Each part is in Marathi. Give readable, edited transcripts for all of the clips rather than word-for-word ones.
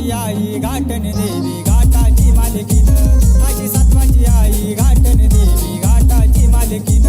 सातवाची आई घाटन देवी घाटाची मालकीन, अशी सातवाची आई घाटन देवी घाटाची मालकीन.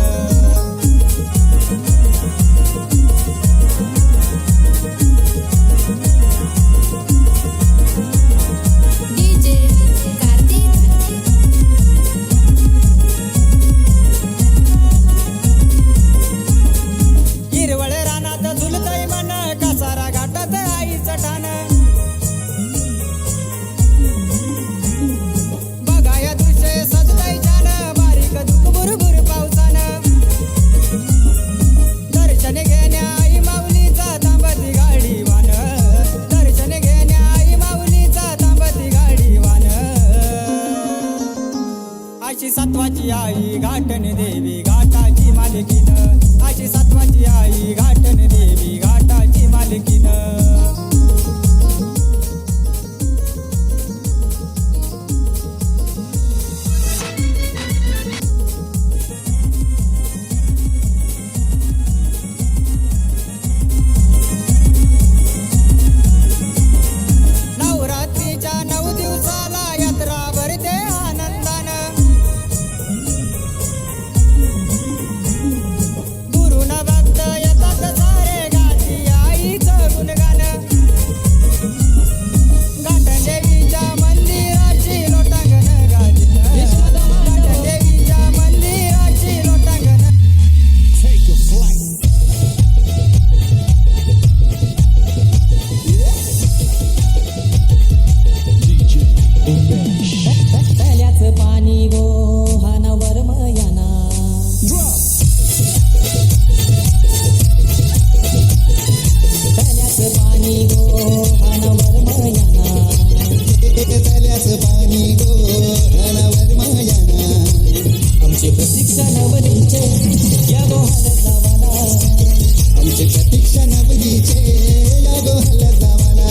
अशी सातवाची आई घाटन देवी घाटाची मालकीन, अशी सातवाची आई घाटन देवी घाटाची मालकीन. नवरात्रीच्या 9 दिवसाला यात्रा भरते आनंदानं, गुरुना भक्त येतात सारे गाती आईचं गुणगान. घाटन देवीच्या मंदिराची लोटांगण गाजीत, घाटन देवीच्या मंदिराची लोटांगण. तल्याचं पाणी गो हानावर मयाना, तल्याचं पाणी गो हानावर मयाना, तल्याचं पाणी गो हानावर मयाना. आमचे प्रतीक्षा नवरीचे या गो हलत जावाला, आमचे प्रतीक्षा नवरीचे या गो हलत जावाला.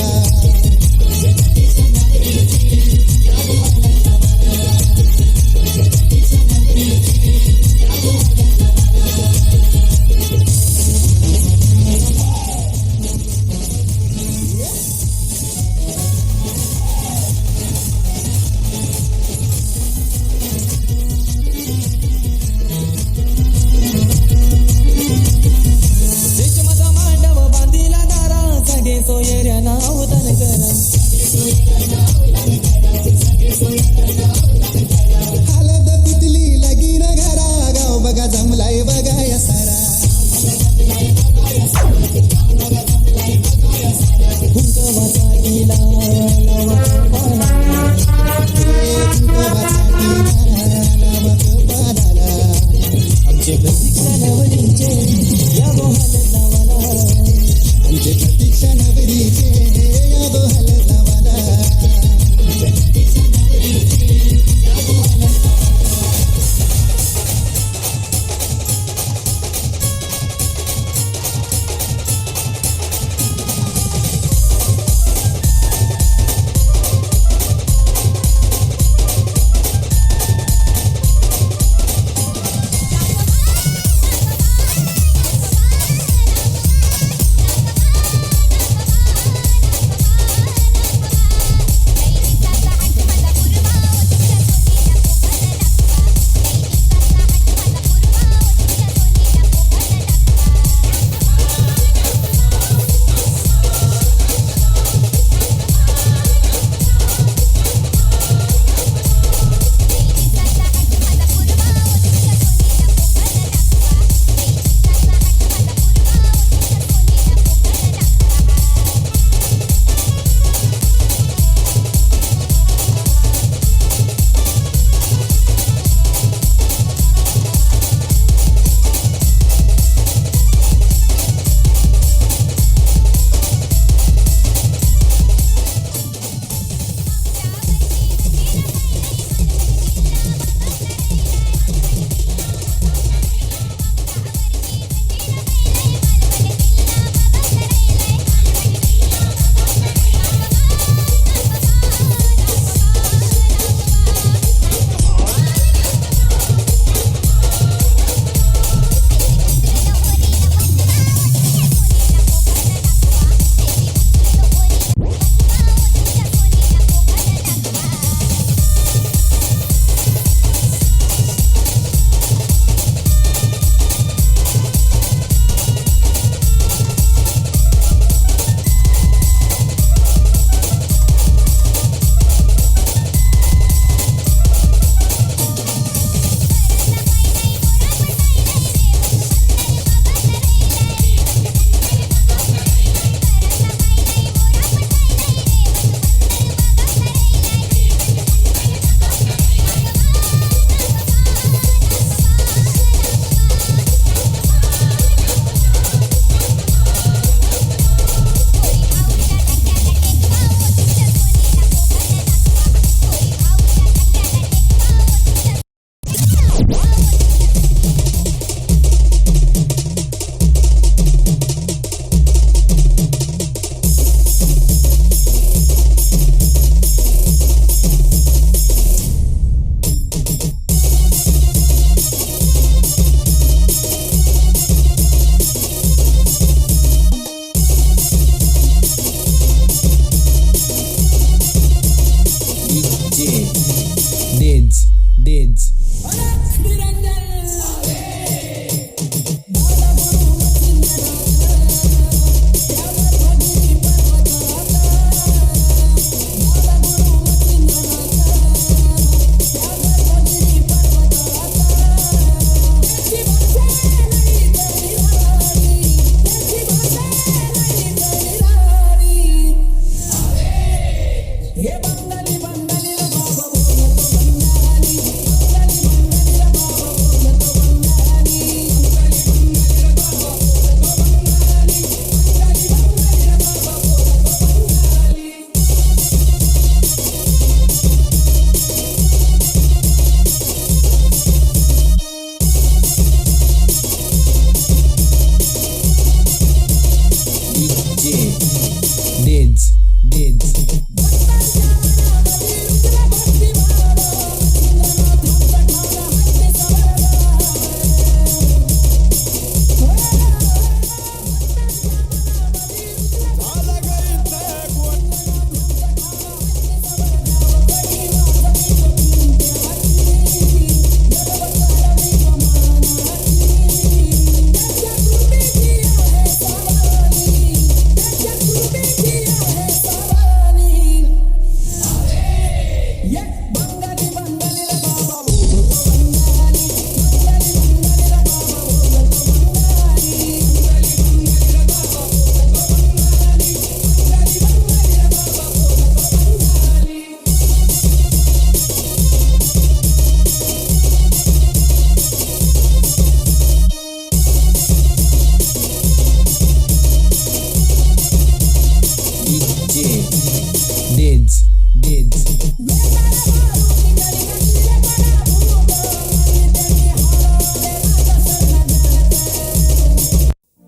डेज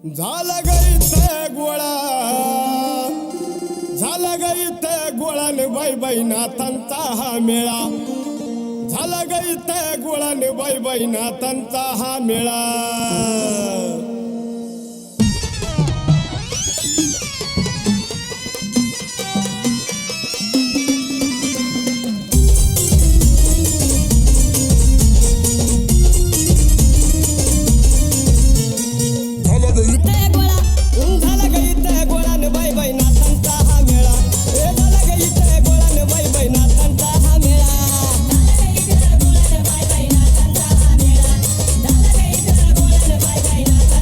झाला ग इथे गोळा झाला ग इथे गोळाने बाई नाथांचा हा मेळा झाला ग इथे गोळाने बाई नाथांचा हा मेळा Bye.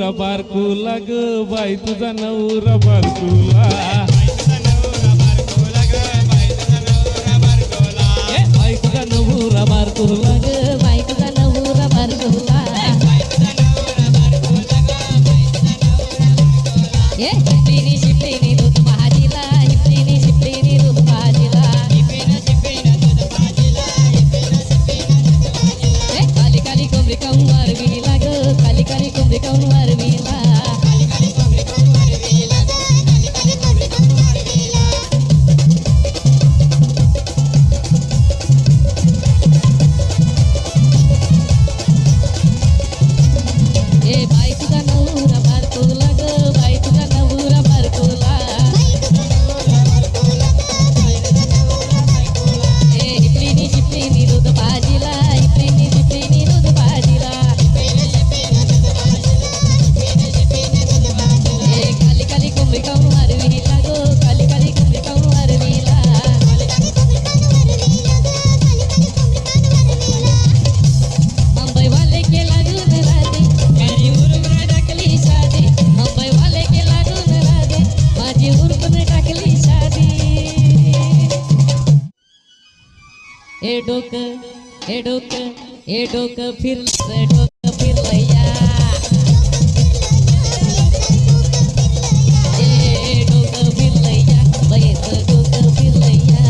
नवरा बारकुला ग बाई तुझा नवरा बारकुला ए बाई तुझा नवरा बारकुला ग बाई तुझा नवरा बारकुला ए शिपलीनी शिपलीनी दूध भाजीला शिपलीनी शिपलीनी दूध भाजीला ए काली काली कोंबडी काऊन वारवीला ग काली काली कोंबडी काऊन वारवीला ए बाई तुझा नवरा बारकुला ग बाई तुझा नवरा बारकुला ए शिपलीनी शिपलीनी दूध भाजीला शिपलीनी शिपलीनी दूध भाजीला ए काली काली कोंबडी काऊन वारवीला ग काली काली कोंबडी काऊन वारवीला मुंबई वाले के लागून राजे माझी उरकून टाकली शादी मुंबई वाले के लागून राजे माझी उरकून टाकली शादी ए डोकं फिरलं या ए डोकं फिरलं या बाईचं डोकं फिरलं या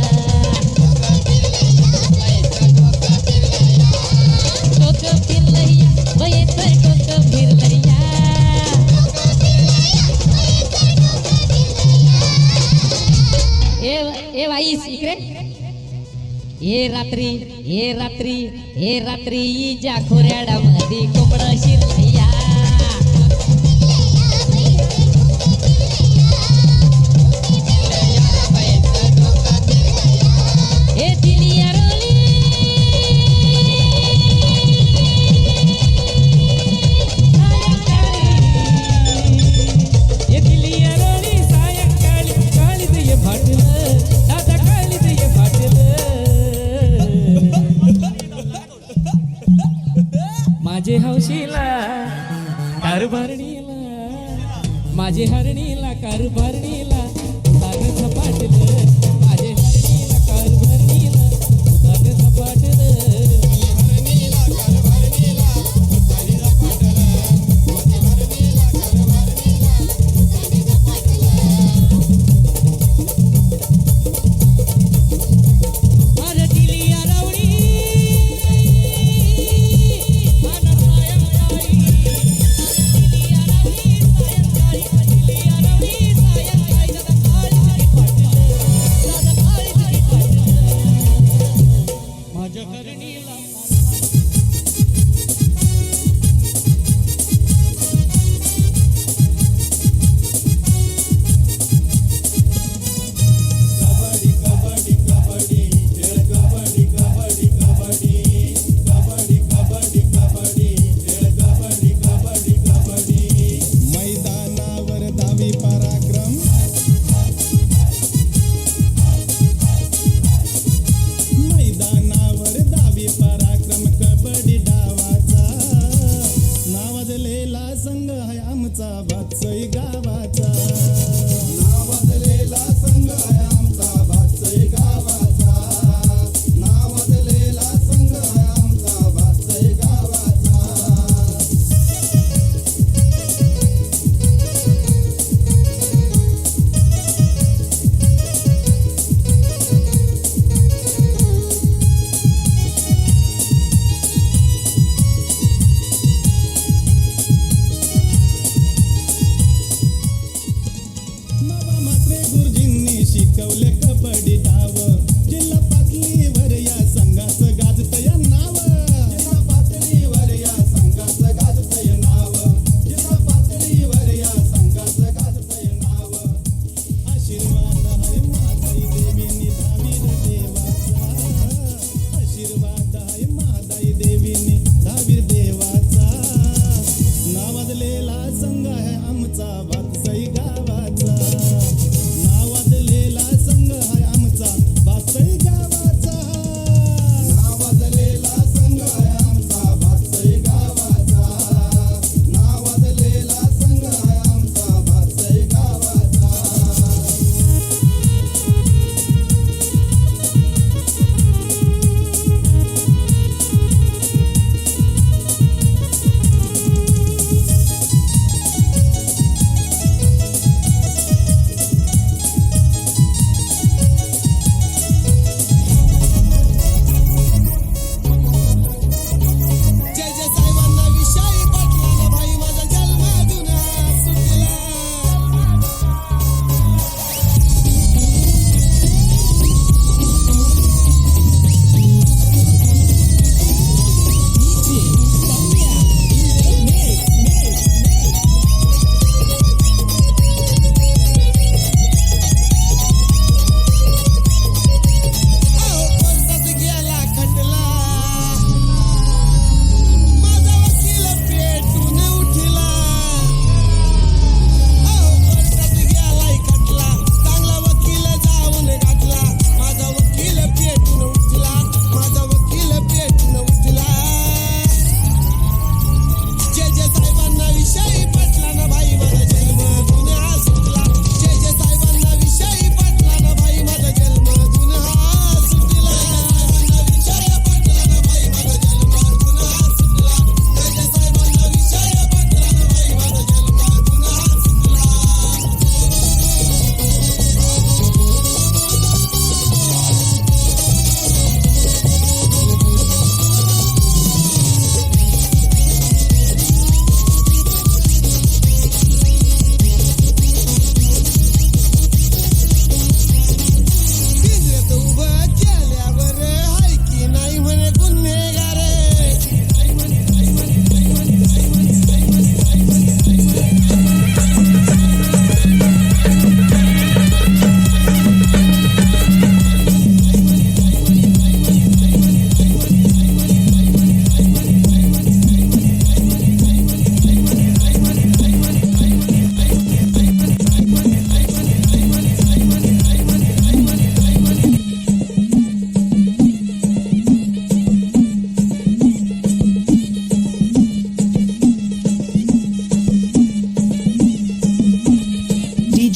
डोकं फिरलं या बाईचं डोकं फिरलं या ए बाई इकडे हे रात्री ज्या खोऱ्याडामध्ये कोंबड शिरलया ए दिली अरोली ए दिली अरोली सायंकाळी काळीत ये फाटलं दादा काळीत ये फाटलं माझे हौशीला कारभारणीला माझे हरणीला कारभारणीला दान झपाटलं माझे हरणीला कारभारणीला दान झपाटलं हरणीला कारभारणीला दान झपाटलं माझे हरणीला कारभारणीला दान झपाटलं माझ्या दिली आरावणी माझ्या हरणीला मैदानावर धावी पराक्रम मैदानावर धावी पराक्रम कबड्डी डावाचा नावाजलेला संघ आहे आमचा भातसई गावाचा नावाजलेला संघ आहे आमचा भातसई गावाचा नावाजलेला संघ आहे आमचा भातसई गावाचा बाबा म्हात्रे गुरुजींनी शिकवले कबड्डी डाव जिल्हा पातळीवर या संघाचं गाजतय नाव जिल्हा पातळीवर या संघाचं गाजतय नाव जिल्हा पातळीवर या संघाचं गाजतय नाव आशीर्वाद आहे माताई देवीनी धावीर देवाचा आशीर्वाद आहे माताई देवीनी धावीर देवाचा नावाजलेला संघ आहे आमचा भातसई गावाचा नावाजलेला संघ आहे आमचा भातसई गावाचा नावाजलेला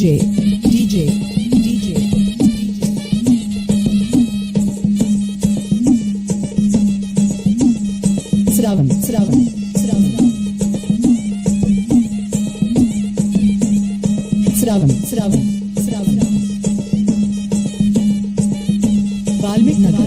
DJ Sravan Valmik Nagar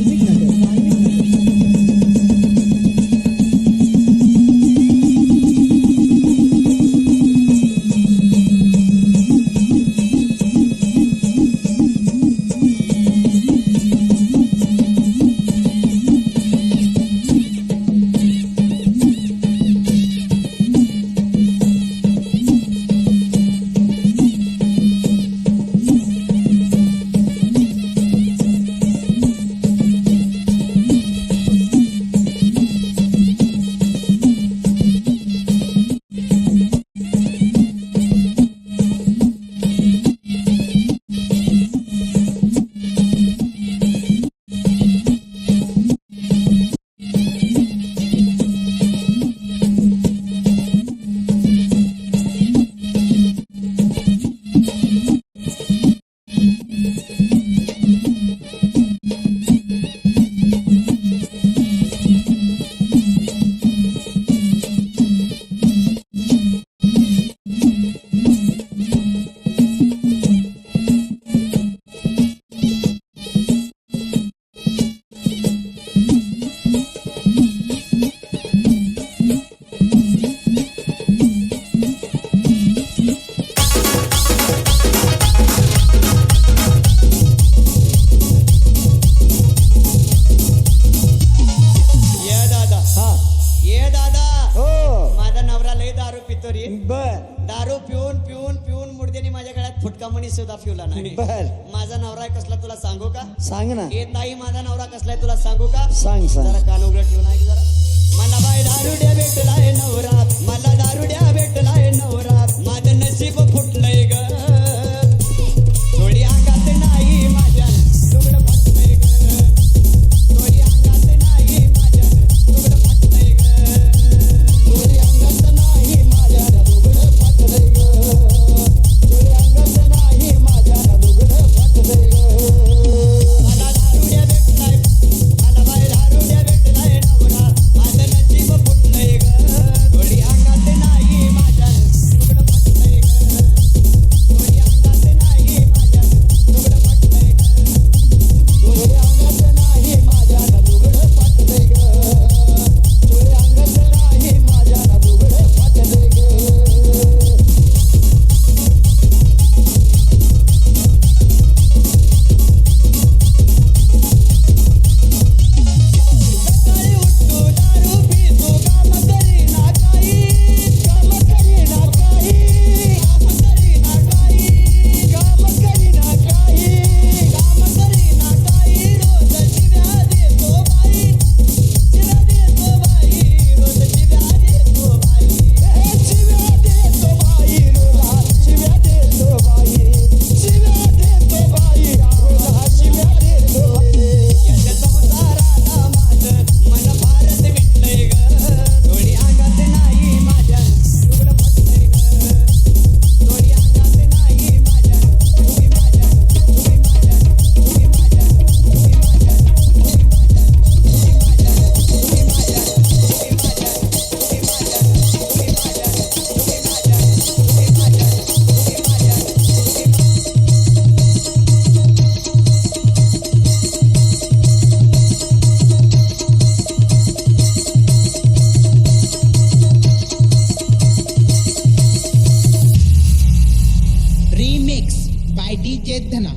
दारू पिऊन मुडद्याने माझ्या गळ्यात फुटका मणी सुद्धा फिवला नाही. माझा नवरा कसला तुला सांगू का? सांग ना. ए ताई माझा नवरा कसलाय तुला सांगू का? सांग जरा कान उघडं ठेवून ऐक जरा. मला बाय दारुड्या भेटलाय नवरा, मला दारुड्या भेटलाय नवरा, माझं नशीब फुटलंय ग. थोडी अंगात नाही माझ्या तुगडं फाटलंय ग. थोडी अंगात नाही माझ्या तुगडं फाटलंय ग. थोडी अंगात नाही माझ्या तुगडं फाटलंय ग. थोडी अंगात नाही माझ्या तुगडं फाटलंय ग. मला दारुड्या भेटलाय, मला बाय दारुड्या भेटलाय नवरा, माझं नशीब फुटलंय ग. थोडी अंगात नाही माझ्या तुगडं फाटलंय ग. थोडी अंगात नाही माझ्या तुगडं फाटलंय ग. थोडी अंगात नाही माझ्या तुगडं फाटलंय ग. थोडी अंगात नाही माझ्या तुगडं फाटलंय ग. सकाळी उठतो दारू पितो, काम करीना काही, काम करीना काही, काम करीना काही, काम करीना काही, काम करीना काही. रोज शिव्या देतो बाई, शिव्या देतो बाई, रोज शिव्या देतो बाई. शिव्या देतो बाई, रोज शिव्या देतो बाई, शिव्या देतो बाई, रोज शिव्या देतो बाई. याच्या संसाराला माझं मन फारच मिटलंय ग. थोडी अंगात नाही माझ्या तुगडं फाटलंय ग. थोडी अंगात नाही माझ्या तुम्ही माझ्या तुम्ही माझ्या तुम्ही माझ्या तुम्ही माझ्या तुम्ही माझ्या तुम्ही माझ्या तुम्ही माझ्या तुम्ही माझ्या तुम्ही माझ्या तुम्ही माझ्या तुम्ही माझ्या तुम्ही माझ्या Remix by DJ Dhana.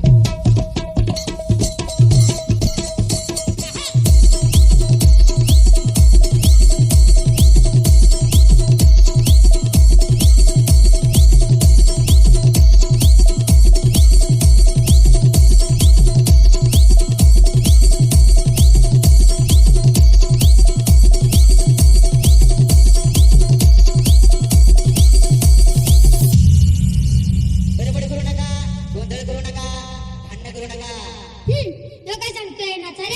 बडबड करू नका, गोंधळ करू नका, भांडण करू नका. तो काय सांगतोय ना रे.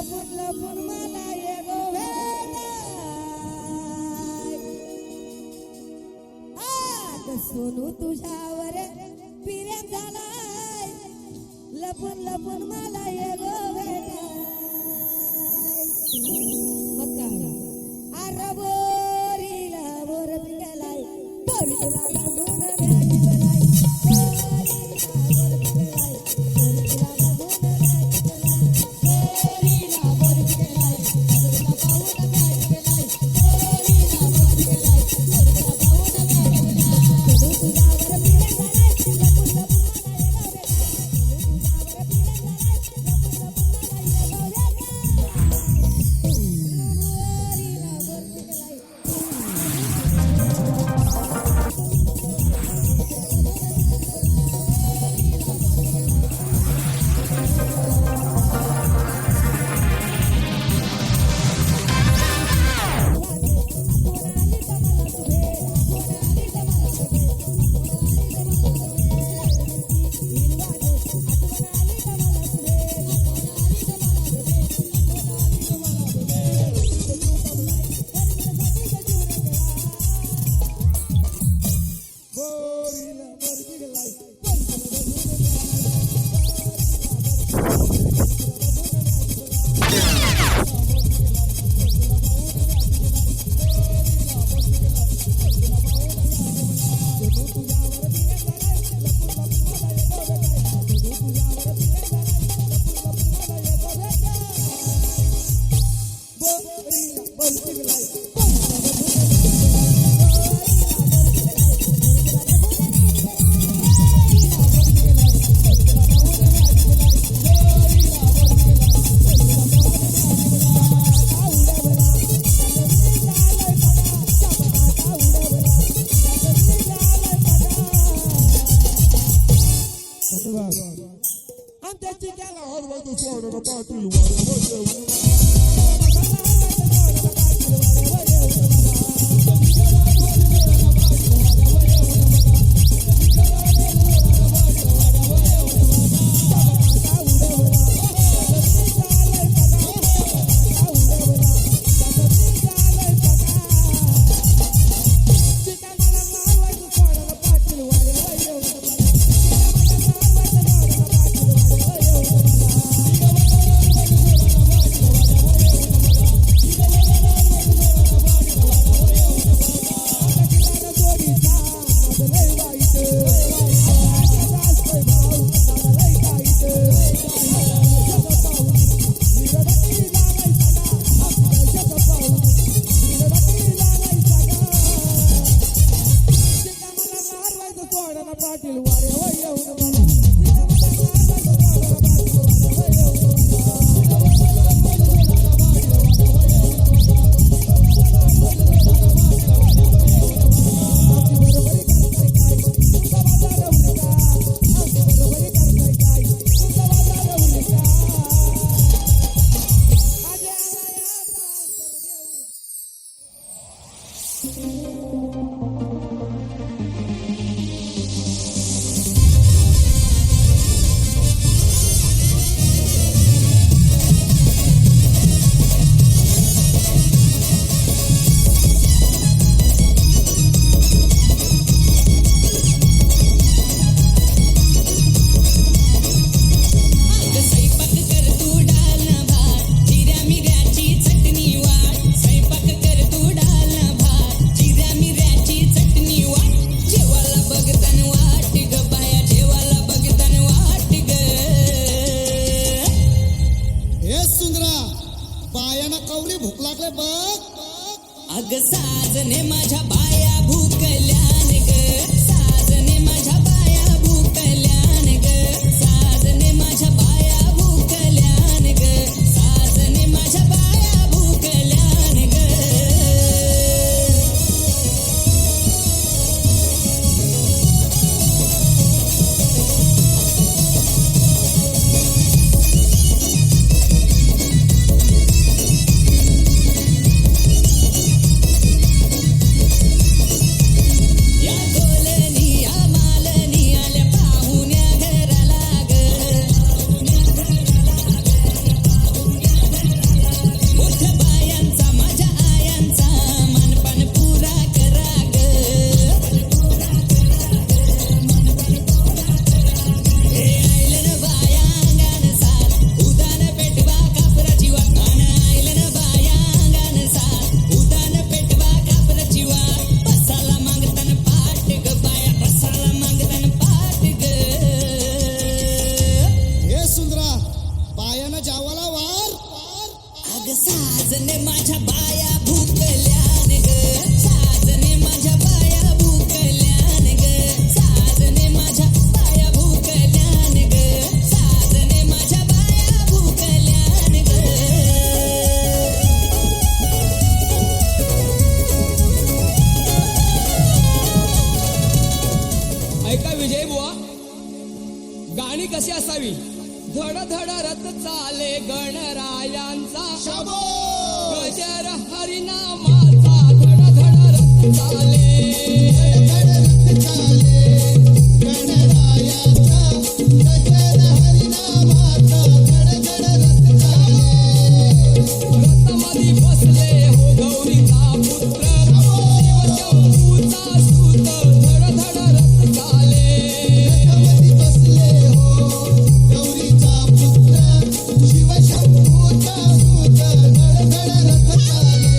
लपून लपून मला ये गो भेटाय सोनू तुझ्यावर प्रेम झालाय लपून लपून मला ये गो भेटाय मग काय अरे बोरीला बोर पिकलाय बोरी तुला बघून व्याजी बलाय या गोल त्यानं जावाला वार अग साजने माझ्या बाया भुकल्यान ग साजने माझ्या बाया भुकल्यान ग साजने माझ्या बाया भुकल्यान ग साजने माझ्या बाया भुकल्यान ग ऐका विजय बुवा, गाणी कशी असावी? धड धड रथ चाले गणरायांचा गजर हरिनामाचा धड धड रथ चाले गणरायाचा गजर हरिनामाचा धडधड रथ चाले रथमध्ये बसले हो गौरीचा पुत्र शिवशंभूचा सूत धड धड रथ चाले रथमध्ये बसले हो गौरीचा पुत्र शिवशंभूचा सूत धडधड रथ चाले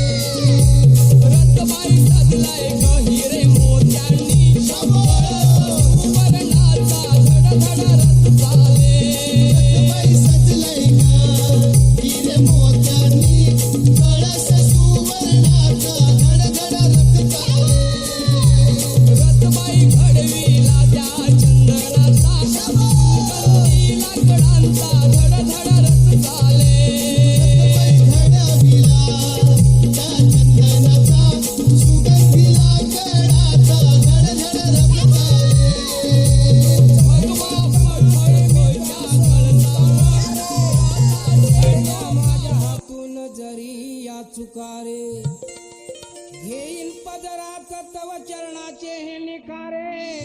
रथबाई सजलाय गहिरे मोत्यांनी सुवर्णाचा धड धड रथ चाले बाई सजलय ना हिरे मोत्यांनी कळस सुवर्णाचा धडधड रथ चाले रथबाई घडवीला त्या चंदनाचा सुगंधी लाकडांचा धड धड रथ चाले घडविला त्या चंदनाचा सुगंधी लाकडाचा धडधड रथ चाले भगवा फळफळीच्या कळसावर माझ्या हातून जरी या चुकारे घेईन पदरात तव चरणाचे हे निखारे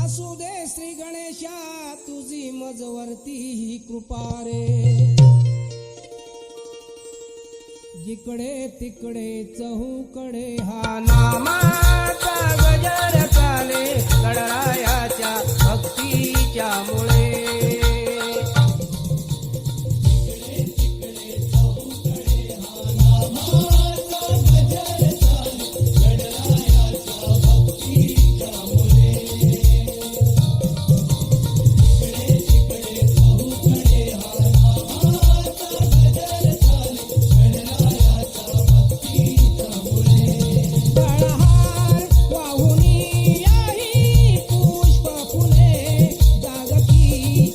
असू दे श्री गणेशा तुझी मजवरती ही कृपा रे जिकडे तिकडे चहूकडे हा नामाचा गजर चाले गणरायाच्या भक्तीच्या मुळे गळहार वाहुनी याही पुष्प फुले जागती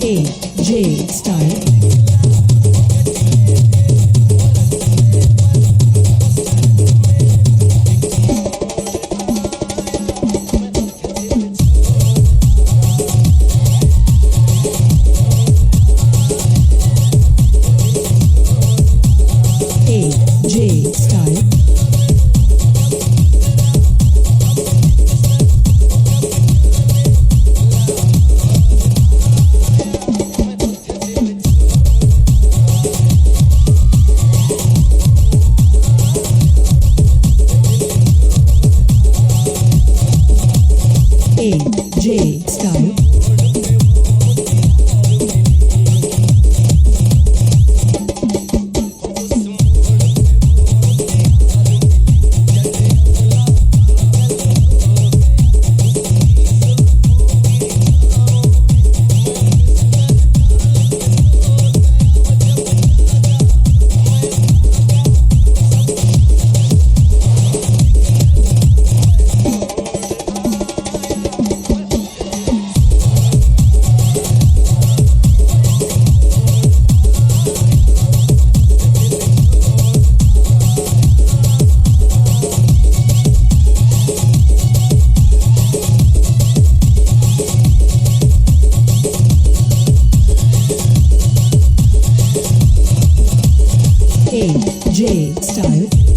AJ Style. AJ Style. AJ Style. AJ Style.